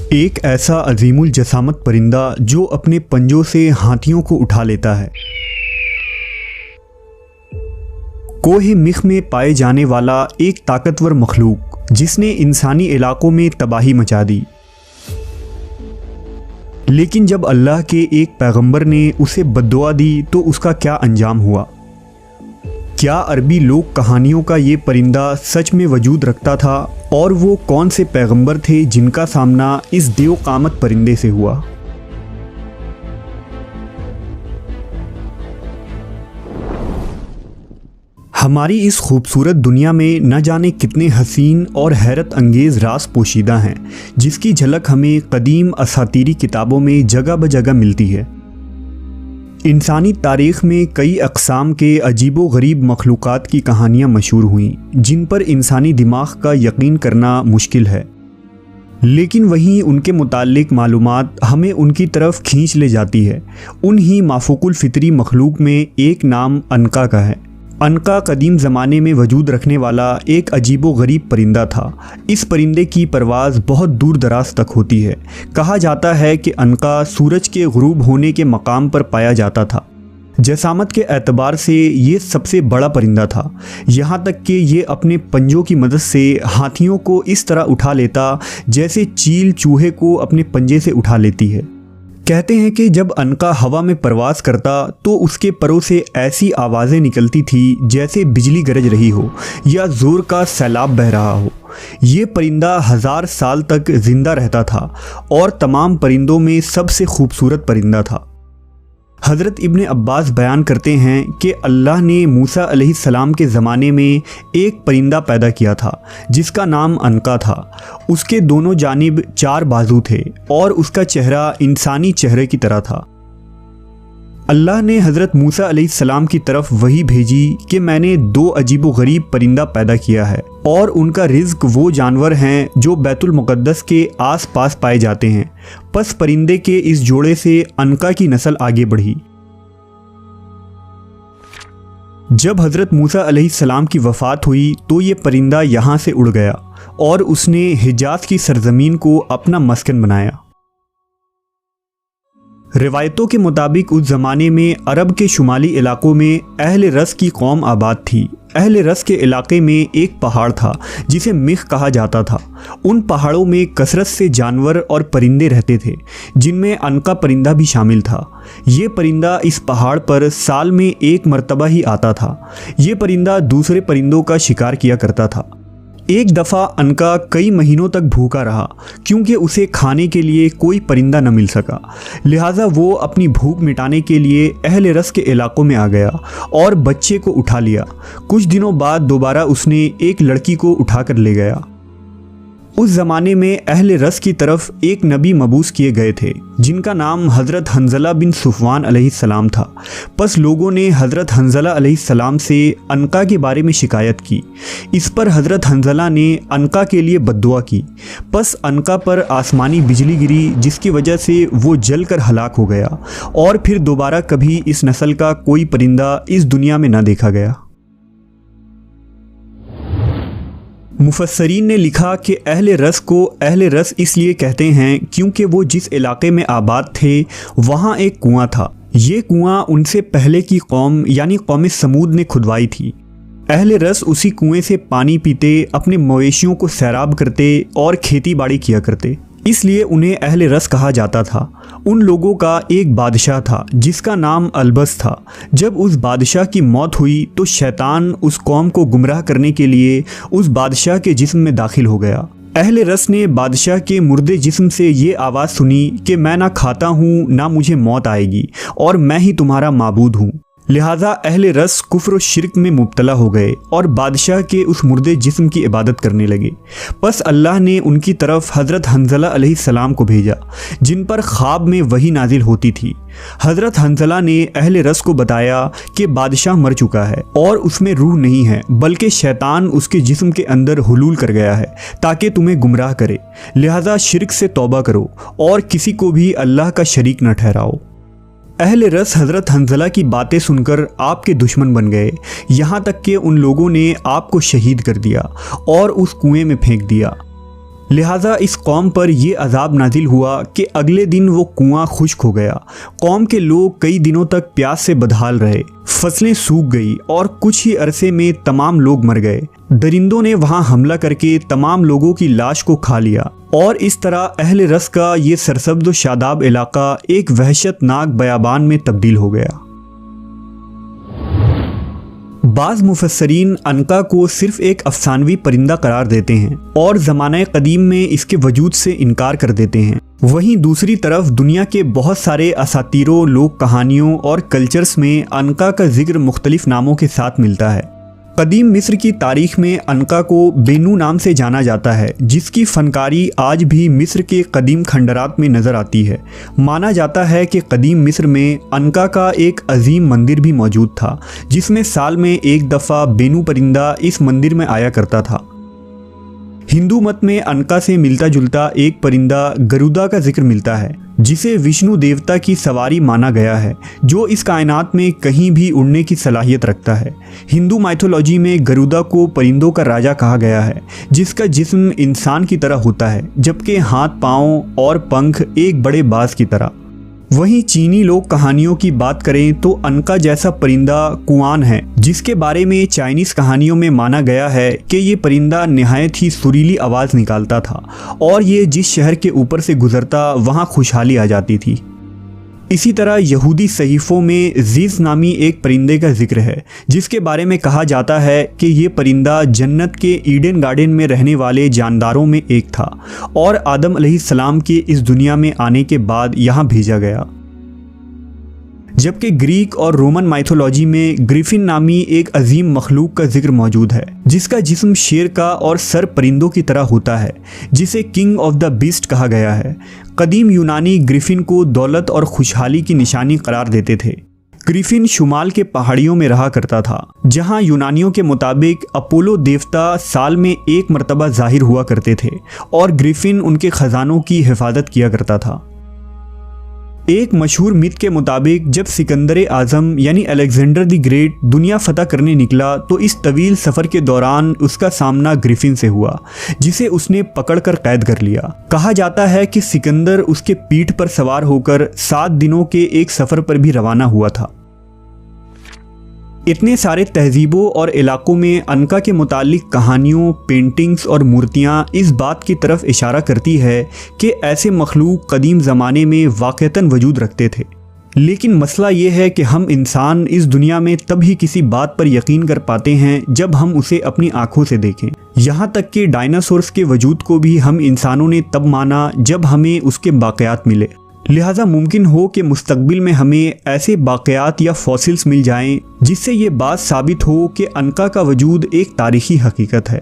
एक ऐसा अजीमुल जसामत परिंदा जो अपने पंजों से हाथियों को उठा लेता है। कोहे मिख में पाए जाने वाला एक ताकतवर मखलूक जिसने इंसानी इलाकों में तबाही मचा दी। लेकिन जब अल्लाह के एक पैगंबर ने उसे बद्दुआ दी तो उसका क्या अंजाम हुआ? क्या अरबी लोक कहानियों का ये परिंदा सच में वजूद रखता था और वो कौन से पैगंबर थे जिनका सामना इस देवकामत परिंदे से हुआ? हमारी इस खूबसूरत दुनिया में न जाने कितने हसीन और हैरत अंगेज़ राज पोशीदा हैं जिसकी झलक हमें कदीम असातीरी किताबों में जगह ब जगह मिलती है। इंसानी तारीख़ में कई अक़साम के अजीबो गरीब मखलूक़ात की कहानियाँ मशहूर हुईं जिन पर इंसानी दिमाग का यकीन करना मुश्किल है, लेकिन वहीं उनके मुताल्लिक़ मालूमात हमें उनकी तरफ खींच ले जाती है। उन्हीं माफूकुल फ़ितरी मखलूक में एक नाम अनका का है। अनका कदीम ज़माने में वजूद रखने वाला एक अजीबो गरीब परिंदा था। इस परिंदे की परवाज़ बहुत दूर दराज तक होती है। कहा जाता है कि अनका सूरज के गुरूब होने के मकाम पर पाया जाता था। जसामत के एतबार से ये सबसे बड़ा परिंदा था, यहाँ तक कि ये अपने पंजों की मदद से हाथियों को इस तरह उठा लेता जैसे चील चूहे को अपने पंजे से उठा लेती है। कहते हैं कि जब अनका हवा में परवास करता तो उसके परों से ऐसी आवाज़ें निकलती थी जैसे बिजली गरज रही हो या ज़ोर का सैलाब बह रहा हो। ये परिंदा 1000 साल तक ज़िंदा रहता था और तमाम परिंदों में सबसे खूबसूरत परिंदा था। हज़रत इब्ने अब्बास बयान करते हैं कि अल्लाह ने मूसा अलैहिस्सलाम के ज़माने में एक परिंदा पैदा किया था जिसका नाम अनका था। उसके दोनों जानिब 4 बाजू थे और उसका चेहरा इंसानी चेहरे की तरह था। अल्लाह ने हज़रत मूसा अलैहिस्सलाम की तरफ वही भेजी कि मैंने 2 अजीबो गरीब परिंदा पैदा किया है और उनका रिज़्क वो जानवर हैं जो बैतुल मुक़द्दस के आस पास पाए जाते हैं। पस परिंदे के इस जोड़े से अनका की नस्ल आगे बढ़ी। जब हज़रत मूसा अलैहिस्सलाम की वफ़ात हुई तो ये परिंदा यहाँ से उड़ गया और उसने हिजाज़ की सरज़मीन को अपना मस्कन बनाया। रिवायतों के मुताबिक उस ज़माने में अरब के शुमाली इलाकों में अहले रस की कौम आबाद थी। अहले रस के इलाके में एक पहाड़ था जिसे मिख कहा जाता था। उन पहाड़ों में कसरत से जानवर और परिंदे रहते थे जिनमें अनका परिंदा भी शामिल था। ये परिंदा इस पहाड़ पर साल में 1 मरतबा ही आता था। ये परिंदा दूसरे परिंदों का शिकार किया करता था। एक दफ़ा अनका कई महीनों तक भूखा रहा क्योंकि उसे खाने के लिए कोई परिंदा न मिल सका। लिहाजा वो अपनी भूख मिटाने के लिए अहले रस के इलाकों में आ गया और बच्चे को उठा लिया। कुछ दिनों बाद दोबारा उसने एक लड़की को उठाकर ले गया। उस ज़माने में अहले रस की तरफ एक नबी मबूस किए गए थे जिनका नाम हज़रत हंज़ला बिन सुफ़वान अलैहिस्सलाम था। पस लोगों ने हज़रत हंज़ला अलैहिस्सलाम से अनका के बारे में शिकायत की। इस पर हज़रत हंज़ला ने अनका के लिए बद्दुआ की। पस अनका पर आसमानी बिजली गिरी जिसकी वजह से वो जल कर हलाक हो गया और फिर दोबारा कभी इस नस्ल का कोई परिंदा इस दुनिया में न देखा गया। मुफस्सरीन ने लिखा कि अहले रस को अहले रस इसलिए कहते हैं क्योंकि वो जिस इलाके में आबाद थे वहाँ एक कुआं था। ये कुआं उनसे पहले की कौम यानी कौम समूद ने खुदवाई थी। अहले रस उसी कुएं से पानी पीते, अपने मवेशियों को सैराब करते और खेती बाड़ी किया करते, इसलिए उन्हें अहले रस कहा जाता था। उन लोगों का एक बादशाह था जिसका नाम अलबस था। जब उस बादशाह की मौत हुई तो शैतान उस कौम को गुमराह करने के लिए उस बादशाह के जिस्म में दाखिल हो गया। अहले रस ने बादशाह के मुर्दे जिस्म से ये आवाज़ सुनी कि मैं ना खाता हूँ ना मुझे मौत आएगी और मैं ही तुम्हारा माबूद हूँ। लिहाजा अहले रस कुफ्र और शिरक में मुब्तला हो गए और बादशाह के उस मुर्दे जिस्म की इबादत करने लगे। बस अल्लाह ने उनकी तरफ हज़रत हंज़ला अलैहिस्सलाम को भेजा जिन पर ख्वाब में वही नाजिल होती थी। हज़रत हंज़ला ने अहले रस को बताया कि बादशाह मर चुका है और उसमें रूह नहीं है बल्कि शैतान उसके जिस्म के अंदर हुलूल कर गया है ताकि तुम्हें गुमराह करे। लिहाजा शिरक से तौबा करो और किसी को भी अल्लाह का शरीक न ठहराओ। अहले रस हज़रत हंज़ला की बातें सुनकर आपके दुश्मन बन गए, यहाँ तक कि उन लोगों ने आपको शहीद कर दिया और उस कुएं में फेंक दिया। लिहाजा इस कौम पर यह अजाब नाजिल हुआ कि अगले दिन वो कुआं खुश्क हो गया। कौम के लोग कई दिनों तक प्यास से बदहाल रहे, फसलें सूख गई और कुछ ही अरसे में तमाम लोग मर गए। दरिंदों ने वहां हमला करके तमाम लोगों की लाश को खा लिया और इस तरह अहले रस का ये सरसब्द शादाब इलाका एक वहशतनाक बयाबान में तब्दील हो गया। बाज़ मुफस्सरीन अनका को सिर्फ एक अफसानवी परिंदा करार देते हैं और ज़माने कदीम में इसके वजूद से इनकार कर देते हैं। वहीं दूसरी तरफ दुनिया के बहुत सारे असातीरों, लोक कहानियों और कल्चर्स में अनका का जिक्र मुख्तलिफ नामों के साथ मिलता है। कदीम मिस्र की तारीख में अनका को बेनू नाम से जाना जाता है, जिसकी फनकारी आज भी मिस्र के कदीम खंडरात में नज़र आती है। माना जाता है कि कदीम मिस्र में अनका का एक अजीम मंदिर भी मौजूद था, जिसमें साल में एक दफ़ा बेनू परिंदा इस मंदिर में आया करता था। हिंदू मत में अनका से मिलता जुलता एक परिंदा गरुदा का जिक्र मिलता है, जिसे विष्णु देवता की सवारी माना गया है, जो इस कायनात में कहीं भी उड़ने की सलाहियत रखता है। हिंदू माइथोलॉजी में गरुदा को परिंदों का राजा कहा गया है, जिसका जिस्म इंसान की तरह होता है, जबकि हाथ, पाँव और पंख एक बड़े बाज की तरह। वहीं चीनी लोक कहानियों की बात करें तो अनका जैसा परिंदा कुआन है, जिसके बारे में चाइनीज़ कहानियों में माना गया है कि ये परिंदा निहायत ही सुरीली आवाज़ निकालता था और ये जिस शहर के ऊपर से गुजरता वहाँ खुशहाली आ जाती थी। इसी तरह यहूदी सहीफ़ों में ज़ीज़ नामी एक परिंदे का जिक्र है, जिसके बारे में कहा जाता है कि ये परिंदा जन्नत के ईडन गार्डन में रहने वाले जानदारों में एक था और आदम अलैहिस्सलाम के इस दुनिया में आने के बाद यहाँ भेजा गया। जबकि ग्रीक और रोमन माइथोलॉजी में ग्रिफिन नामी एक अजीम मखलूक का जिक्र मौजूद है, जिसका जिस्म शेर का और सर परिंदों की तरह होता है, जिसे किंग ऑफ द बीस्ट कहा गया है। कदीम यूनानी ग्रिफिन को दौलत और खुशहाली की निशानी करार देते थे। ग्रिफिन शुमाल के पहाड़ियों में रहा करता था, जहां यूनानियों के मुताबिक अपोलो देवता साल में एक मरतबा जाहिर हुआ करते थे और ग्रिफिन उनके खजानों की हिफाजत किया करता था। एक मशहूर मिथ के मुताबिक जब सिकंदर आज़म यानी अलेक्जेंडर द ग्रेट दुनिया फतह करने निकला तो इस तवील सफ़र के दौरान उसका सामना ग्रिफिन से हुआ, जिसे उसने पकड़कर कैद कर लिया। कहा जाता है कि सिकंदर उसके पीठ पर सवार होकर 7 दिनों के एक सफ़र पर भी रवाना हुआ था। इतने सारे तहजीबों और इलाकों में अनका के मुतालिक कहानियों, पेंटिंग्स और मूर्तियाँ इस बात की तरफ इशारा करती है कि ऐसे मखलूक कदीम ज़माने में वाक़तन वजूद रखते थे। लेकिन मसला ये है कि हम इंसान इस दुनिया में तब ही किसी बात पर यकीन कर पाते हैं जब हम उसे अपनी आंखों से देखें। यहाँ तक कि डायनासोर्स के वजूद को भी हम इंसानों ने तब माना जब हमें उसके बाक़यात मिले। लिहाजा मुमकिन हो कि मुस्तकबिल में हमें ऐसे बाक़यात या फॉसिल्स मिल जाएं जिससे ये बात साबित हो कि अनका का वजूद एक तारीख़ी हकीकत है।